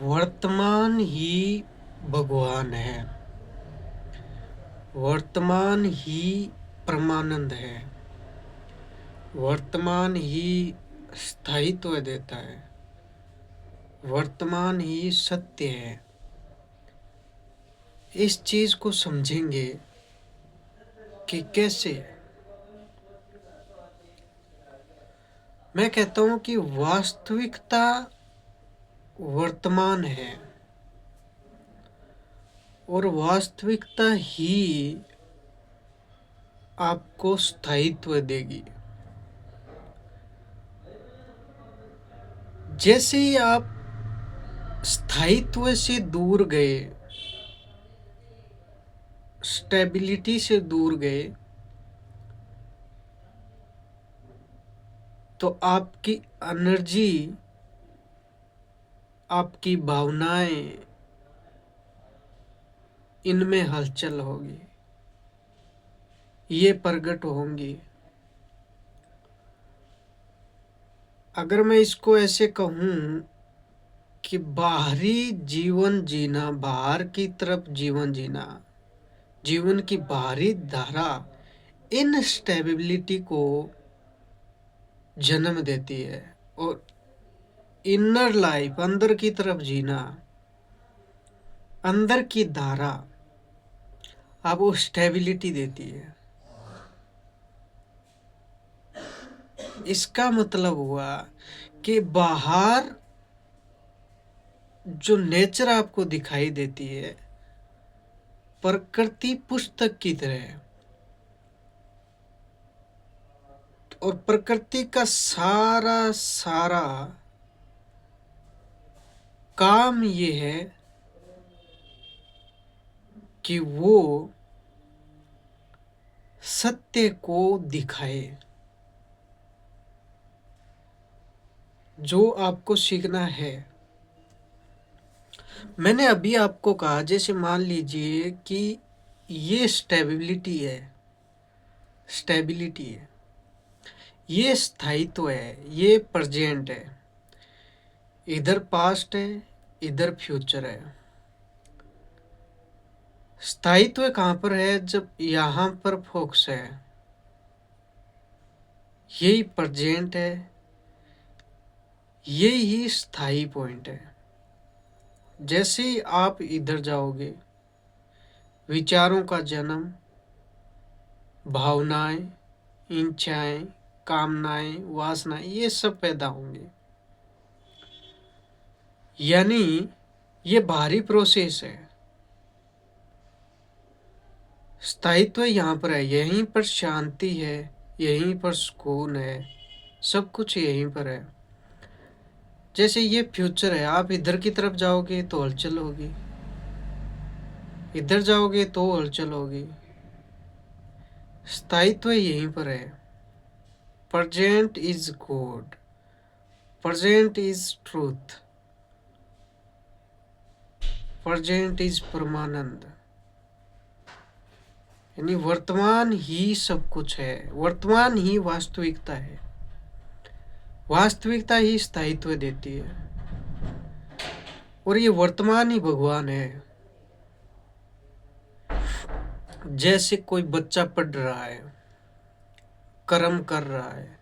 वर्तमान ही भगवान है। वर्तमान ही परमानंद है। वर्तमान ही स्थायित्व देता है। वर्तमान ही सत्य है। इस चीज को समझेंगे कि कैसे। मैं कहता हूं कि वास्तविकता वर्तमान है और वास्तविकता ही आपको स्थायित्व देगी। जैसे ही आप स्थायित्व से दूर गए, स्टेबिलिटी से दूर गए, तो आपकी एनर्जी, आपकी भावनाएं, इनमें हलचल होगी, ये प्रकट होंगी। अगर मैं इसको ऐसे कहूं कि बाहरी जीवन जीना, बाहर की तरफ जीवन जीना, जीवन की बाहरी धारा इनस्टेबिलिटी को जन्म देती है और इनर लाइफ, अंदर की तरफ जीना, अंदर की धारा आपको स्टेबिलिटी देती है। इसका मतलब हुआ कि बाहर जो नेचर आपको दिखाई देती है, प्रकृति पुस्तक की तरह है और प्रकृति का सारा सारा काम ये है कि वो सत्य को दिखाए। जो आपको सीखना है, मैंने अभी आपको कहा, जैसे मान लीजिए कि ये स्टेबिलिटी है, स्टेबिलिटी है, ये स्थायित्व है, ये प्रेजेंट है, इधर पास्ट है, इधर फ्यूचर है। स्थायित्व कहाँ पर है? जब यहाँ पर फोकस है, यही प्रेजेंट है, यही स्थायी पॉइंट है। जैसे ही आप इधर जाओगे, विचारों का जन्म, भावनाएं, इच्छाएं, कामनाएं, वासनाएं, ये सब पैदा होंगे। यानी ये बाहरी प्रोसेस है। स्थायित्व यहाँ पर है, यहीं पर शांति है, यहीं पर सुकून है, सब कुछ यहीं पर है। जैसे ये फ्यूचर है, आप इधर की तरफ जाओगे तो हलचल होगी, इधर जाओगे तो हलचल होगी। स्थायित्व यहीं पर है। Present is God, present is truth, present is परमानंद। यानी वर्तमान ही सब कुछ है, वर्तमान ही वास्तविकता है, वास्तविकता ही स्थायित्व देती है और ये वर्तमान ही भगवान है। जैसे कोई बच्चा पढ़ रहा है, कर्म कर रहा है,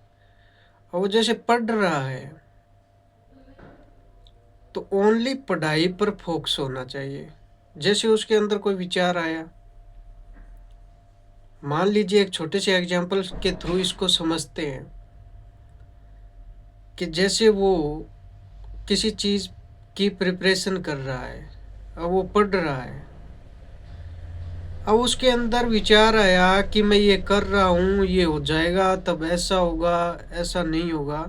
और वो जैसे पढ़ रहा है तो ओनली पढ़ाई पर फोकस होना चाहिए। जैसे उसके अंदर कोई विचार आया, मान लीजिए एक छोटे से एग्जाम्पल के थ्रू इसको समझते हैं कि जैसे वो किसी चीज़ की प्रिपरेशन कर रहा है, अब वो पढ़ रहा है, अब उसके अंदर विचार आया कि मैं ये कर रहा हूँ, ये हो जाएगा, तब ऐसा होगा, ऐसा नहीं होगा।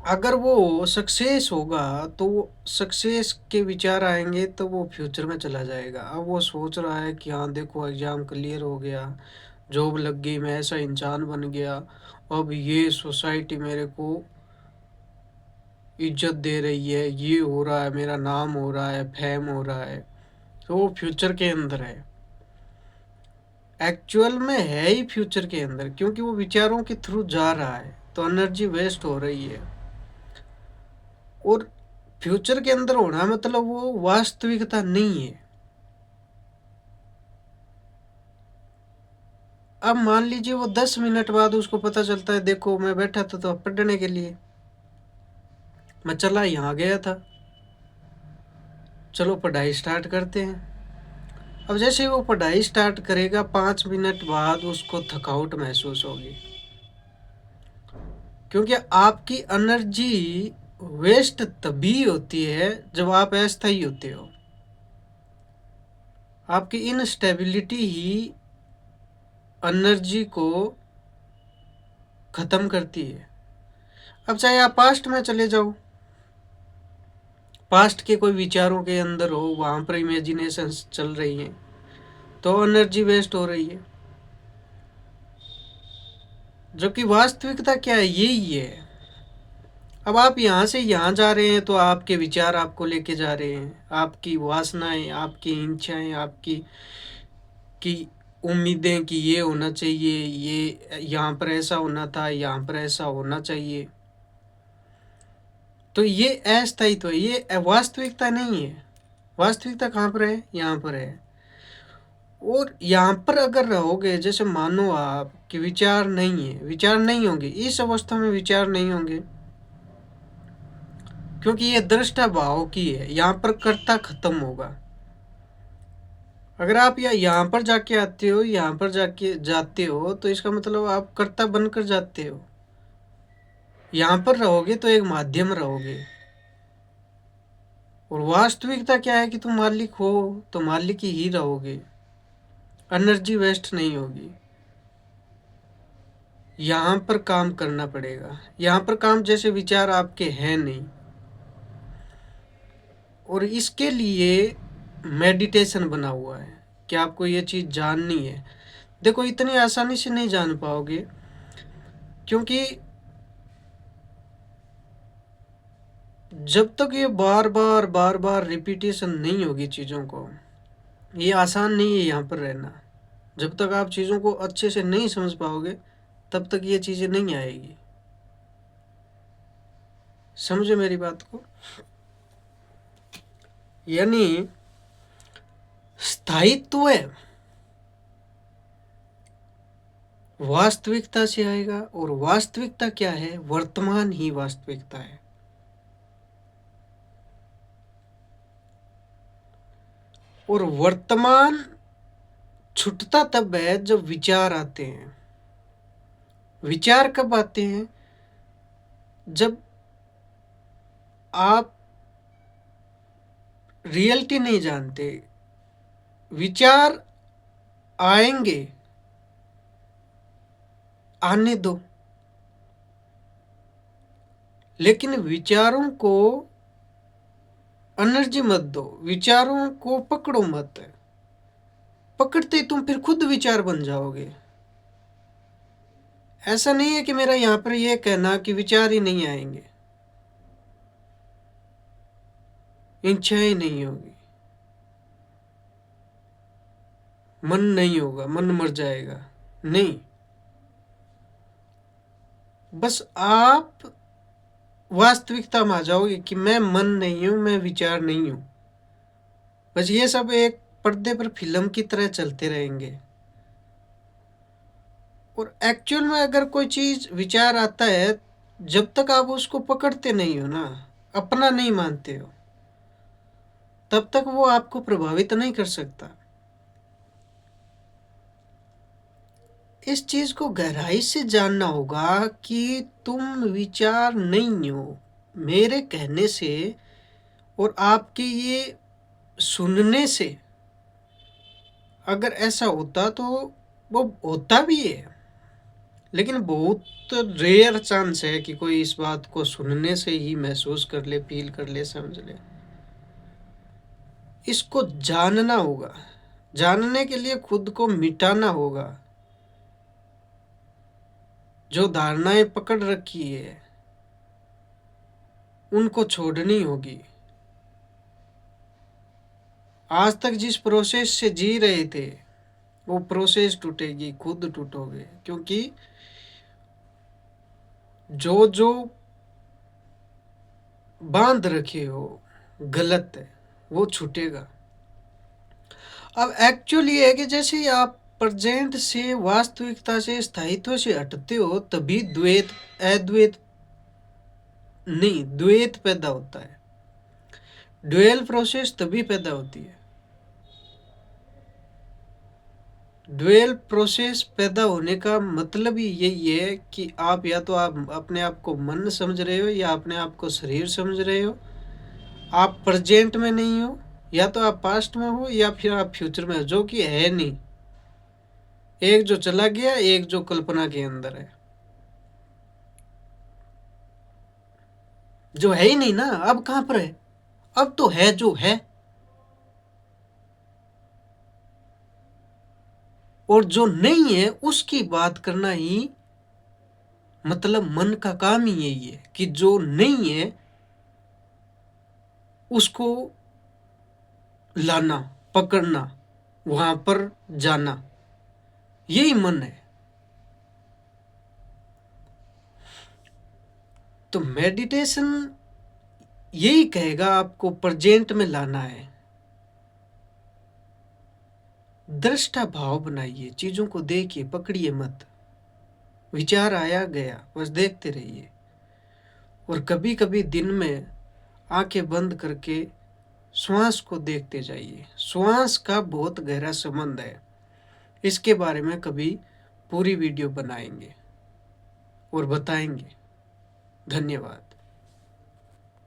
अगर वो सक्सेस होगा तो वो सक्सेस के विचार आएंगे तो वो फ्यूचर में चला जाएगा। अब वो सोच रहा है कि हाँ देखो, एग्ज़ाम क्लियर हो गया, जॉब लग गई, मैं ऐसा इंसान बन गया, अब ये सोसाइटी मेरे को इज्जत दे रही है, ये हो रहा है, मेरा नाम हो रहा है, फेम हो रहा है। तो वो फ्यूचर के अंदर है, एक्चुअल में है ही फ्यूचर के अंदर, क्योंकि वो विचारों के थ्रू जा रहा है तो एनर्जी वेस्ट हो रही है। और फ्यूचर के अंदर होना मतलब वो वास्तविकता नहीं है। अब मान लीजिए वो 10 मिनट बाद उसको पता चलता है, देखो मैं बैठा था तो पढ़ने के लिए, मैं चला यहाँ गया था, चलो पढ़ाई स्टार्ट करते हैं। अब जैसे वो पढ़ाई स्टार्ट करेगा 5 मिनट बाद उसको थकावट महसूस होगी, क्योंकि आपकी एनर्जी वेस्ट तभी होती है जब आप अस्थायी होते हो। आपकी इनस्टेबिलिटी ही एनर्जी को ख़त्म करती है। अब चाहे आप पास्ट में चले जाओ, पास्ट के कोई विचारों के अंदर हो, वहाँ पर इमेजिनेशंस चल रही हैं तो एनर्जी वेस्ट हो रही है। जबकि वास्तविकता क्या है, यही है। अब आप यहाँ से यहाँ जा रहे हैं तो आपके विचार आपको लेके जा रहे हैं, आपकी वासनाएं, आपकी इच्छाएं, आपकी की उम्मीदें कि ये होना चाहिए, ये यहाँ पर ऐसा होना था, यहाँ पर ऐसा होना चाहिए। तो ये अस्थायित्व है, ये वास्तविकता नहीं है। वास्तविकता कहाँ पर है? यहाँ पर है। और यहाँ पर अगर रहोगे, जैसे मानो आप कि विचार नहीं है, विचार नहीं होंगे, इस अवस्था में विचार नहीं होंगे, क्योंकि ये दृष्टा भाव की है, यहाँ पर कर्ता खत्म होगा। अगर आप यहाँ पर जाके आते हो, यहाँ पर जाके जाते हो, तो इसका मतलब आप कर्ता बनकर जाते हो। यहाँ पर रहोगे तो एक माध्यम रहोगे, और वास्तविकता क्या है कि तुम मालिक हो तो मालिक ही रहोगे, एनर्जी वेस्ट नहीं होगी। यहाँ पर काम करना पड़ेगा। यहाँ पर काम जैसे विचार आपके हैं नहीं, और इसके लिए मेडिटेशन बना हुआ है कि आपको ये चीज़ जाननी है। देखो इतनी आसानी से नहीं जान पाओगे, क्योंकि जब तक ये बार बार रिपीटेशन नहीं होगी चीज़ों को, ये आसान नहीं है यहाँ पर रहना। जब तक आप चीज़ों को अच्छे से नहीं समझ पाओगे तब तक ये चीज़ें नहीं आएगी। समझो मेरी बात को। यानी स्थायित्व वास्तविकता से आएगा, और वास्तविकता क्या है? वर्तमान ही वास्तविकता है। और वर्तमान छूटता तब है जब विचार आते हैं। विचार कब आते हैं? जब आप रियलिटी नहीं जानते। विचार आएंगे, आने दो, लेकिन विचारों को एनर्जी मत दो, विचारों को पकड़ो मत। पकड़ते ही तुम फिर खुद विचार बन जाओगे। ऐसा नहीं है कि मेरा यहाँ पर यह कहना कि विचार ही नहीं आएंगे, इच्छाएं नहीं होगी, मन नहीं होगा, मन मर जाएगा, नहीं। बस आप वास्तविकता में आ जाओगे कि मैं मन नहीं हूं, मैं विचार नहीं हूं। बस ये सब एक पर्दे पर फिल्म की तरह चलते रहेंगे। और एक्चुअल में अगर कोई चीज विचार आता है, जब तक आप उसको पकड़ते नहीं हो ना, अपना नहीं मानते हो, तब तक वो आपको प्रभावित नहीं कर सकता। इस चीज को गहराई से जानना होगा कि तुम विचार नहीं हो। मेरे कहने से और आपके ये सुनने से अगर ऐसा होता तो वो होता भी है, लेकिन बहुत रेयर चांस है कि कोई इस बात को सुनने से ही महसूस कर ले, फील कर ले, समझ ले। इसको जानना होगा। जानने के लिए खुद को मिटाना होगा। जो धारणाएं पकड़ रखी है उनको छोड़नी होगी। आज तक जिस प्रोसेस से जी रहे थे वो प्रोसेस टूटेगी, खुद टूटोगे, क्योंकि जो जो बांध रखे हो गलत है, वो छूटेगा। अब एक्चुअली ये है कि जैसे ही आप प्रेजेंट से, वास्तविकता से, स्थायित्व से हटते हो, तभी द्वैत, अद्वैत नहीं, द्वैत पैदा होता है। ड्यूअल प्रोसेस तभी पैदा होती है। ड्यूअल प्रोसेस पैदा होने का मतलब ही यही है कि आप या तो आप अपने आप को मन समझ रहे हो, या अपने आप को शरीर समझ रहे हो। आप प्रेजेंट में नहीं हो, या तो आप पास्ट में हो, या फिर आप फ्यूचर में हो, जो कि है नहीं। एक जो चला गया, एक जो कल्पना के अंदर है, जो है ही नहीं ना। अब कहाँ पर है? अब तो है जो है। और जो नहीं है उसकी बात करना ही, मतलब मन का काम ही यही है कि जो नहीं है उसको लाना, पकड़ना, वहां पर जाना, यही मन है। तो मेडिटेशन यही कहेगा आपको प्रेजेंट में लाना है। दृष्टा भाव बनाइए, चीजों को देखिए, पकड़िए मत। विचार आया गया, बस देखते रहिए। और कभी कभी दिन में आंखें बंद करके श्वास को देखते जाइए। श्वास का बहुत गहरा संबंध है। इसके बारे में कभी पूरी वीडियो बनाएंगे और बताएंगे। धन्यवाद।